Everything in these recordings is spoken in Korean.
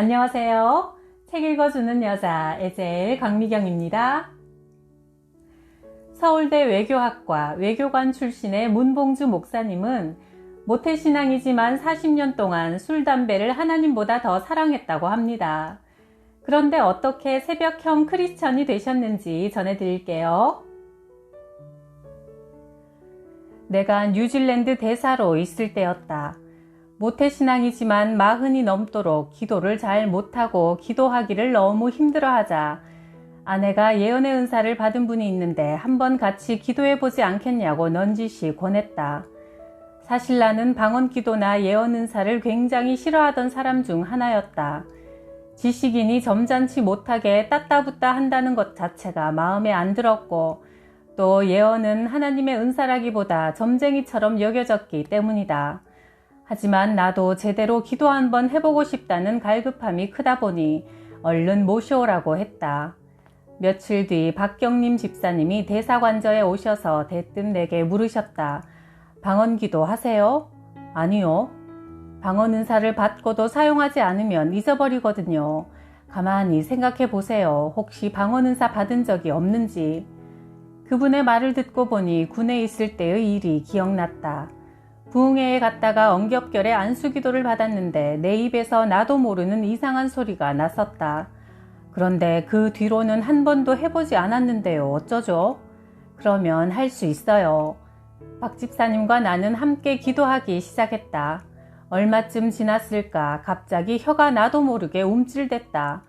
안녕하세요. 책 읽어주는 여자 에젤 강미경입니다. 서울대 외교학과 외교관 출신의 문봉주 목사님은 모태신앙이지만 40년 동안 술, 담배를 하나님보다 더 사랑했다고 합니다. 그런데 어떻게 새벽형 크리스천이 되셨는지 전해드릴게요. 내가 뉴질랜드 대사로 있을 때였다. 모태신앙이지만 40이 넘도록 기도를 잘 못하고 기도하기를 너무 힘들어하자 아내가 예언의 은사를 받은 분이 있는데 한번 같이 기도해보지 않겠냐고 넌지시 권했다. 사실 나는 방언기도나 예언 은사를 굉장히 싫어하던 사람 중 하나였다. 지식인이 점잖지 못하게 따따붙다 한다는 것 자체가 마음에 안 들었고 또 예언은 하나님의 은사라기보다 점쟁이처럼 여겨졌기 때문이다. 하지만 나도 제대로 기도 한번 해보고 싶다는 갈급함이 크다 보니 얼른 모셔오라고 했다. 며칠 뒤 박경림 집사님이 대사관저에 오셔서 대뜸 내게 물으셨다. 방언기도 하세요? 아니요. 방언 은사를 받고도 사용하지 않으면 잊어버리거든요. 가만히 생각해 보세요. 혹시 방언 은사 받은 적이 없는지. 그분의 말을 듣고 보니 군에 있을 때의 일이 기억났다. 부흥회에 갔다가 엉겹결에 안수기도를 받았는데 내 입에서 나도 모르는 이상한 소리가 났었다. 그런데 그 뒤로는 한 번도 해보지 않았는데요. 어쩌죠? 그러면 할 수 있어요. 박 집사님과 나는 함께 기도하기 시작했다. 얼마쯤 지났을까 갑자기 혀가 나도 모르게 움찔댔다.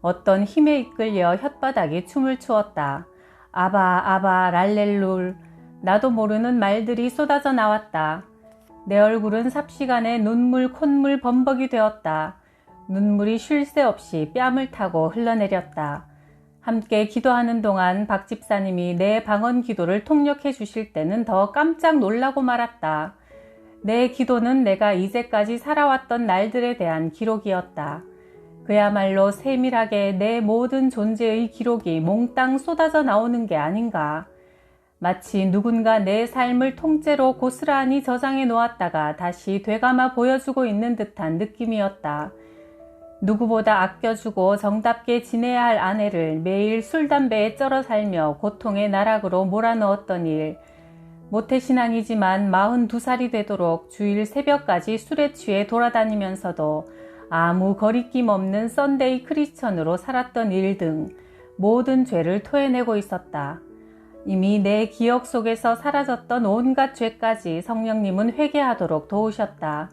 어떤 힘에 이끌려 혓바닥이 춤을 추었다. 아바 아바 랄렐룰 나도 모르는 말들이 쏟아져 나왔다. 내 얼굴은 삽시간에 눈물 콧물 범벅이 되었다. 눈물이 쉴 새 없이 뺨을 타고 흘러내렸다. 함께 기도하는 동안 박 집사님이 내 방언 기도를 통역해 주실 때는 더 깜짝 놀라고 말았다. 내 기도는 내가 이제까지 살아왔던 날들에 대한 기록이었다. 그야말로 세밀하게 내 모든 존재의 기록이 몽땅 쏟아져 나오는 게 아닌가. 마치 누군가 내 삶을 통째로 고스란히 저장해 놓았다가 다시 되감아 보여주고 있는 듯한 느낌이었다. 누구보다 아껴주고 정답게 지내야 할 아내를 매일 술, 담배에 쩔어 살며 고통의 나락으로 몰아넣었던 일. 모태신앙이지만 42살이 되도록 주일 새벽까지 술에 취해 돌아다니면서도 아무 거리낌 없는 썬데이 크리스천으로 살았던 일 등 모든 죄를 토해내고 있었다. 이미 내 기억 속에서 사라졌던 온갖 죄까지 성령님은 회개하도록 도우셨다.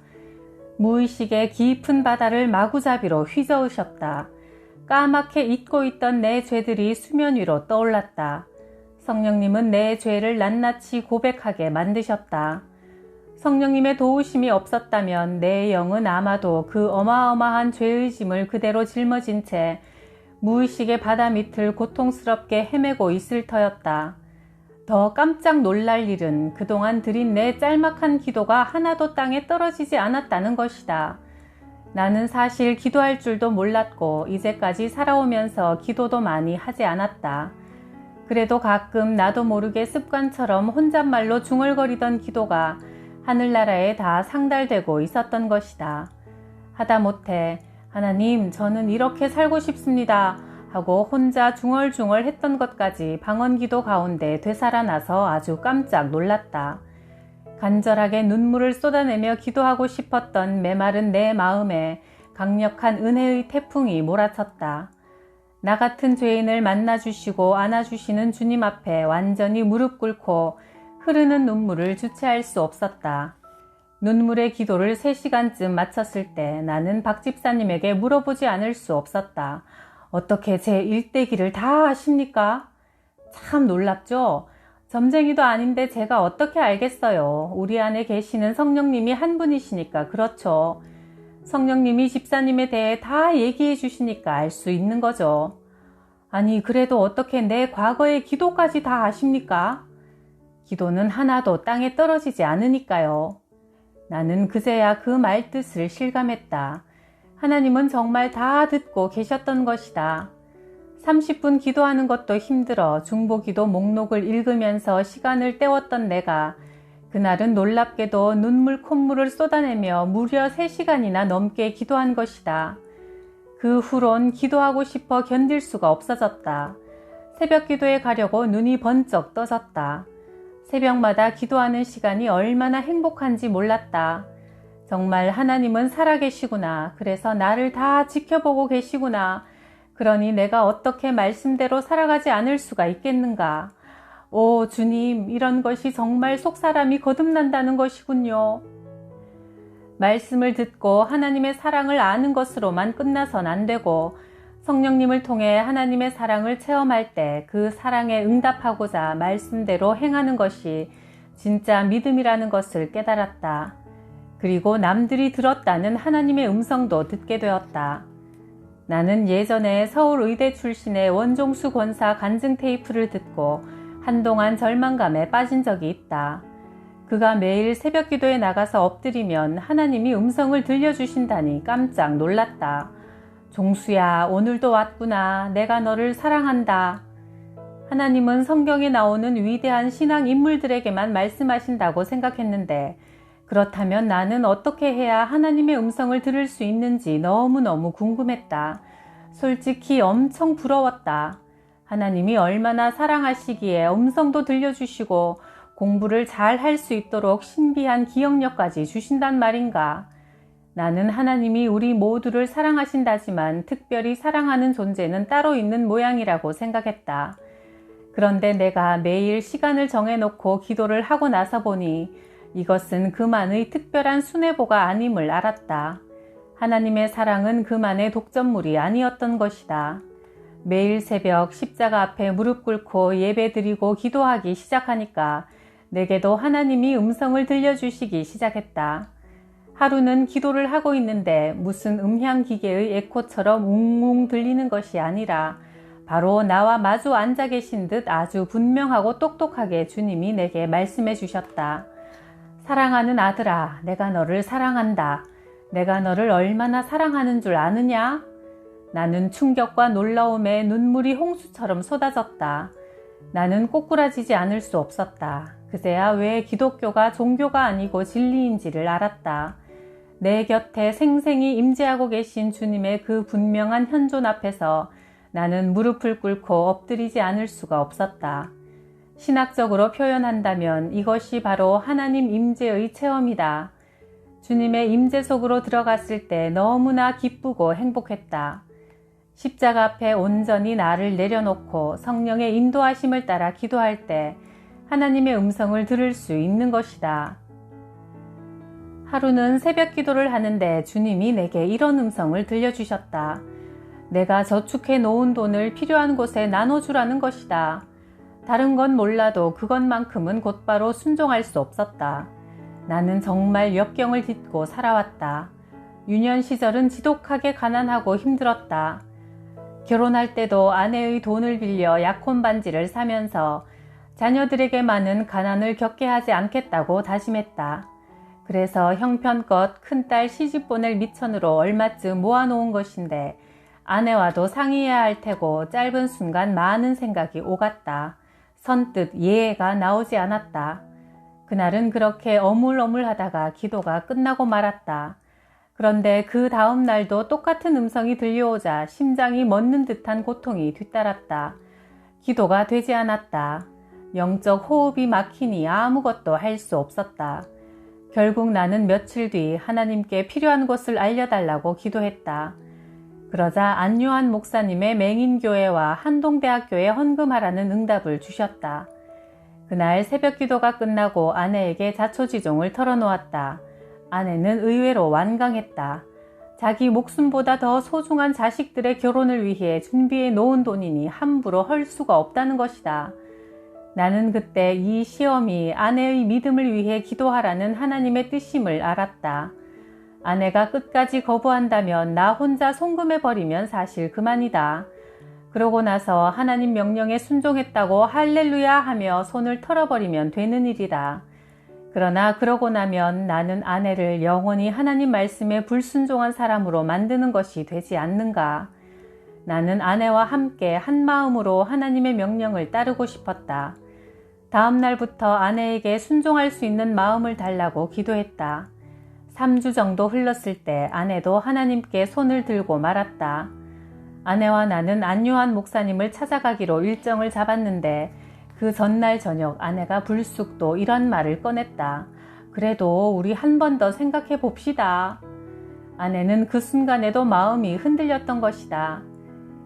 무의식의 깊은 바다를 마구잡이로 휘저으셨다. 까맣게 잊고 있던 내 죄들이 수면 위로 떠올랐다. 성령님은 내 죄를 낱낱이 고백하게 만드셨다. 성령님의 도우심이 없었다면 내 영은 아마도 그 어마어마한 죄의 짐을 그대로 짊어진 채 무의식의 바다 밑을 고통스럽게 헤매고 있을 터였다. 더 깜짝 놀랄 일은 그동안 드린 내 짤막한 기도가 하나도 땅에 떨어지지 않았다는 것이다. 나는 사실 기도할 줄도 몰랐고 이제까지 살아오면서 기도도 많이 하지 않았다. 그래도 가끔 나도 모르게 습관처럼 혼잣말로 중얼거리던 기도가 하늘나라에 다 상달되고 있었던 것이다. 하다못해 하나님 저는 이렇게 살고 싶습니다 하고 혼자 중얼중얼 했던 것까지 방언기도 가운데 되살아나서 아주 깜짝 놀랐다. 간절하게 눈물을 쏟아내며 기도하고 싶었던 메마른 내 마음에 강력한 은혜의 태풍이 몰아쳤다. 나 같은 죄인을 만나주시고 안아주시는 주님 앞에 완전히 무릎 꿇고 흐르는 눈물을 주체할 수 없었다. 눈물의 기도를 3시간쯤 마쳤을 때 나는 박 집사님에게 물어보지 않을 수 없었다. 어떻게 제 일대기를 다 아십니까? 참 놀랍죠? 점쟁이도 아닌데 제가 어떻게 알겠어요. 우리 안에 계시는 성령님이 한 분이시니까 그렇죠. 성령님이 집사님에 대해 다 얘기해 주시니까 알 수 있는 거죠. 아니 그래도 어떻게 내 과거의 기도까지 다 아십니까? 기도는 하나도 땅에 떨어지지 않으니까요. 나는 그제야 그 말뜻을 실감했다. 하나님은 정말 다 듣고 계셨던 것이다. 30분 기도하는 것도 힘들어 중보기도 목록을 읽으면서 시간을 때웠던 내가 그날은 놀랍게도 눈물 콧물을 쏟아내며 무려 3시간이나 넘게 기도한 것이다. 그 후론 기도하고 싶어 견딜 수가 없어졌다. 새벽 기도에 가려고 눈이 번쩍 떠졌다. 새벽마다 기도하는 시간이 얼마나 행복한지 몰랐다. 정말 하나님은 살아계시구나. 그래서 나를 다 지켜보고 계시구나. 그러니 내가 어떻게 말씀대로 살아가지 않을 수가 있겠는가. 오 주님, 이런 것이 정말 속사람이 거듭난다는 것이군요. 말씀을 듣고 하나님의 사랑을 아는 것으로만 끝나선 안 되고 성령님을 통해 하나님의 사랑을 체험할 때 그 사랑에 응답하고자 말씀대로 행하는 것이 진짜 믿음이라는 것을 깨달았다. 그리고 남들이 들었다는 하나님의 음성도 듣게 되었다. 나는 예전에 서울의대 출신의 원종수 권사 간증 테이프를 듣고 한동안 절망감에 빠진 적이 있다. 그가 매일 새벽 기도에 나가서 엎드리면 하나님이 음성을 들려주신다니 깜짝 놀랐다. 종수야, 오늘도 왔구나. 내가 너를 사랑한다. 하나님은 성경에 나오는 위대한 신앙 인물들에게만 말씀하신다고 생각했는데 그렇다면 나는 어떻게 해야 하나님의 음성을 들을 수 있는지 너무너무 궁금했다. 솔직히 엄청 부러웠다. 하나님이 얼마나 사랑하시기에 음성도 들려주시고 공부를 잘 할 수 있도록 신비한 기억력까지 주신단 말인가. 나는 하나님이 우리 모두를 사랑하신다지만 특별히 사랑하는 존재는 따로 있는 모양이라고 생각했다. 그런데 내가 매일 시간을 정해놓고 기도를 하고 나서 보니 이것은 그만의 특별한 순애보가 아님을 알았다. 하나님의 사랑은 그만의 독점물이 아니었던 것이다. 매일 새벽 십자가 앞에 무릎 꿇고 예배드리고 기도하기 시작하니까 내게도 하나님이 음성을 들려주시기 시작했다. 하루는 기도를 하고 있는데 무슨 음향기계의 에코처럼 웅웅 들리는 것이 아니라 바로 나와 마주 앉아 계신 듯 아주 분명하고 똑똑하게 주님이 내게 말씀해 주셨다. 사랑하는 아들아, 내가 너를 사랑한다. 내가 너를 얼마나 사랑하는 줄 아느냐? 나는 충격과 놀라움에 눈물이 홍수처럼 쏟아졌다. 나는 꼬꾸라지지 않을 수 없었다. 그제야 왜 기독교가 종교가 아니고 진리인지를 알았다. 내 곁에 생생히 임재하고 계신 주님의 그 분명한 현존 앞에서 나는 무릎을 꿇고 엎드리지 않을 수가 없었다. 신학적으로 표현한다면 이것이 바로 하나님 임재의 체험이다. 주님의 임재 속으로 들어갔을 때 너무나 기쁘고 행복했다. 십자가 앞에 온전히 나를 내려놓고 성령의 인도하심을 따라 기도할 때 하나님의 음성을 들을 수 있는 것이다. 하루는 새벽 기도를 하는데 주님이 내게 이런 음성을 들려주셨다. 내가 저축해 놓은 돈을 필요한 곳에 나눠주라는 것이다. 다른 건 몰라도 그것만큼은 곧바로 순종할 수 없었다. 나는 정말 역경을 딛고 살아왔다. 유년 시절은 지독하게 가난하고 힘들었다. 결혼할 때도 아내의 돈을 빌려 약혼 반지를 사면서 자녀들에게만은 가난을 겪게 하지 않겠다고 다짐했다. 그래서 형편껏 큰딸 시집 보낼 미천으로 얼마쯤 모아놓은 것인데 아내와도 상의해야 할 테고 짧은 순간 많은 생각이 오갔다. 선뜻 예가 나오지 않았다. 그날은 그렇게 어물어물하다가 기도가 끝나고 말았다. 그런데 그 다음 날도 똑같은 음성이 들려오자 심장이 멎는 듯한 고통이 뒤따랐다. 기도가 되지 않았다. 영적 호흡이 막히니 아무것도 할 수 없었다. 결국 나는 며칠 뒤 하나님께 필요한 곳을 알려달라고 기도했다. 그러자 안요한 목사님의 맹인교회와 한동대학교에 헌금하라는 응답을 주셨다. 그날 새벽 기도가 끝나고 아내에게 자초지종을 털어놓았다. 아내는 의외로 완강했다. 자기 목숨보다 더 소중한 자식들의 결혼을 위해 준비해 놓은 돈이니 함부로 헐 수가 없다는 것이다. 나는 그때 이 시험이 아내의 믿음을 위해 기도하라는 하나님의 뜻임을 알았다. 아내가 끝까지 거부한다면 나 혼자 송금해버리면 사실 그만이다. 그러고 나서 하나님 명령에 순종했다고 할렐루야 하며 손을 털어버리면 되는 일이다. 그러나 그러고 나면 나는 아내를 영원히 하나님 말씀에 불순종한 사람으로 만드는 것이 되지 않는가. 나는 아내와 함께 한 마음으로 하나님의 명령을 따르고 싶었다. 다음 날부터 아내에게 순종할 수 있는 마음을 달라고 기도했다. 3주 정도 흘렀을 때 아내도 하나님께 손을 들고 말았다. 아내와 나는 안요한 목사님을 찾아가기로 일정을 잡았는데 그 전날 저녁 아내가 불쑥 또 이런 말을 꺼냈다. 그래도 우리 한 번 더 생각해 봅시다. 아내는 그 순간에도 마음이 흔들렸던 것이다.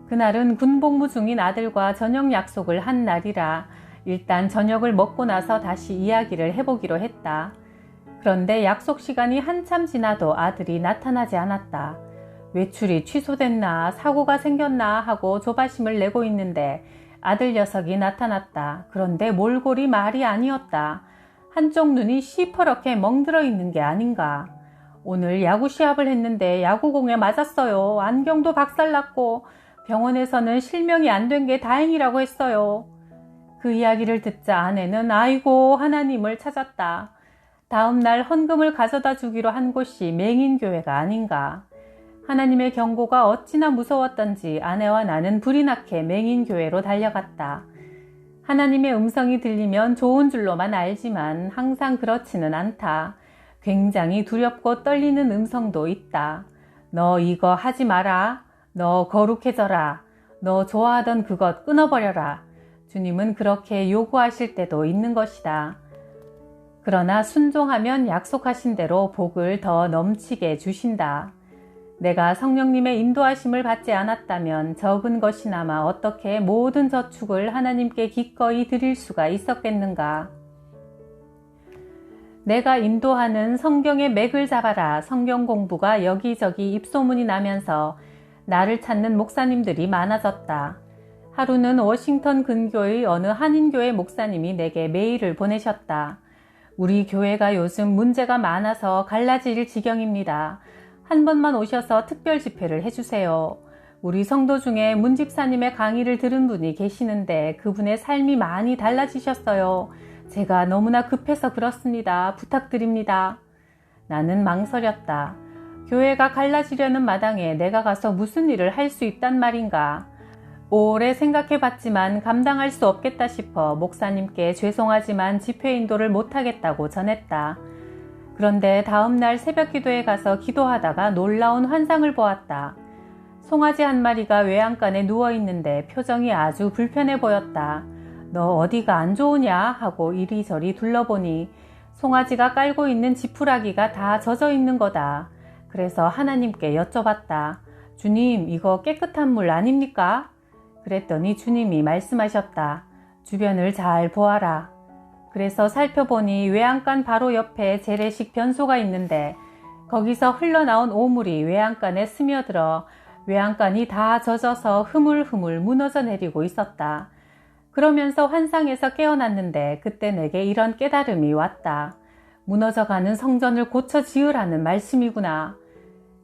그날은 군복무 중인 아들과 저녁 약속을 한 날이라 일단 저녁을 먹고 나서 다시 이야기를 해보기로 했다. 그런데 약속 시간이 한참 지나도 아들이 나타나지 않았다. 외출이 취소됐나 사고가 생겼나 하고 조바심을 내고 있는데 아들 녀석이 나타났다. 그런데 몰골이 말이 아니었다. 한쪽 눈이 시퍼렇게 멍들어 있는 게 아닌가. 오늘 야구 시합을 했는데 야구공에 맞았어요. 안경도 박살났고 병원에서는 실명이 안 된 게 다행이라고 했어요. 그 이야기를 듣자 아내는 아이고 하나님을 찾았다. 다음 날 헌금을 가져다 주기로 한 곳이 맹인교회가 아닌가. 하나님의 경고가 어찌나 무서웠던지 아내와 나는 불이 나게 맹인교회로 달려갔다. 하나님의 음성이 들리면 좋은 줄로만 알지만 항상 그렇지는 않다. 굉장히 두렵고 떨리는 음성도 있다. 너 이거 하지 마라. 너 거룩해져라. 너 좋아하던 그것 끊어버려라. 주님은 그렇게 요구하실 때도 있는 것이다. 그러나 순종하면 약속하신 대로 복을 더 넘치게 주신다. 내가 성령님의 인도하심을 받지 않았다면 적은 것이나마 어떻게 모든 저축을 하나님께 기꺼이 드릴 수가 있었겠는가. 내가 인도하는 성경의 맥을 잡아라 성경 공부가 여기저기 입소문이 나면서 나를 찾는 목사님들이 많아졌다. 하루는 워싱턴 근교의 어느 한인교회 목사님이 내게 메일을 보내셨다. 우리 교회가 요즘 문제가 많아서 갈라질 지경입니다. 한 번만 오셔서 특별 집회를 해주세요. 우리 성도 중에 문 집사님의 강의를 들은 분이 계시는데 그분의 삶이 많이 달라지셨어요. 제가 너무나 급해서 그렇습니다. 부탁드립니다. 나는 망설였다. 교회가 갈라지려는 마당에 내가 가서 무슨 일을 할 수 있단 말인가. 오래 생각해봤지만 감당할 수 없겠다 싶어 목사님께 죄송하지만 집회 인도를 못하겠다고 전했다. 그런데 다음날 새벽 기도에 가서 기도하다가 놀라운 환상을 보았다. 송아지 한 마리가 외양간에 누워있는데 표정이 아주 불편해 보였다. 너 어디가 안 좋으냐 하고 이리저리 둘러보니 송아지가 깔고 있는 지푸라기가 다 젖어 있는 거다. 그래서 하나님께 여쭤봤다. 주님, 이거 깨끗한 물 아닙니까? 그랬더니 주님이 말씀하셨다. 주변을 잘 보아라. 그래서 살펴보니 외양간 바로 옆에 재래식 변소가 있는데 거기서 흘러나온 오물이 외양간에 스며들어 외양간이 다 젖어서 흐물흐물 무너져 내리고 있었다. 그러면서 환상에서 깨어났는데 그때 내게 이런 깨달음이 왔다. 무너져가는 성전을 고쳐 지으라는 말씀이구나.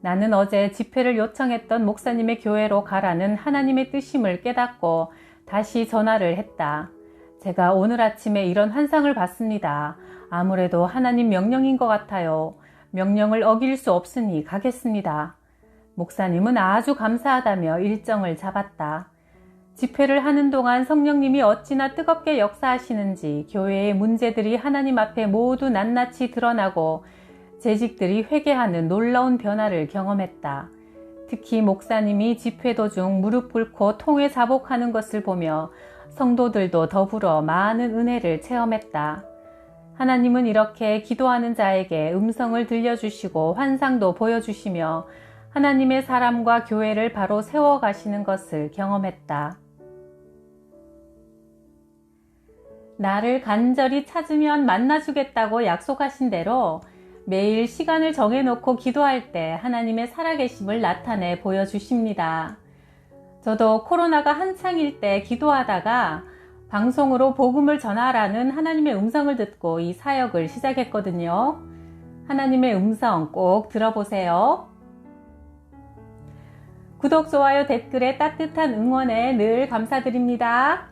나는 어제 집회를 요청했던 목사님의 교회로 가라는 하나님의 뜻임을 깨닫고 다시 전화를 했다. 제가 오늘 아침에 이런 환상을 봤습니다. 아무래도 하나님 명령인 것 같아요. 명령을 어길 수 없으니 가겠습니다. 목사님은 아주 감사하다며 일정을 잡았다. 집회를 하는 동안 성령님이 어찌나 뜨겁게 역사하시는지 교회의 문제들이 하나님 앞에 모두 낱낱이 드러나고 재직들이 회개하는 놀라운 변화를 경험했다. 특히 목사님이 집회 도중 무릎 꿇고 통회 자복하는 것을 보며 성도들도 더불어 많은 은혜를 체험했다. 하나님은 이렇게 기도하는 자에게 음성을 들려주시고 환상도 보여주시며 하나님의 사람과 교회를 바로 세워가시는 것을 경험했다. 나를 간절히 찾으면 만나주겠다고 약속하신 대로 매일 시간을 정해놓고 기도할 때 하나님의 살아계심을 나타내 보여주십니다. 저도 코로나가 한창일 때 기도하다가 방송으로 복음을 전하라는 하나님의 음성을 듣고 이 사역을 시작했거든요. 하나님의 음성 꼭 들어보세요. 구독, 좋아요, 댓글에 따뜻한 응원에 늘 감사드립니다.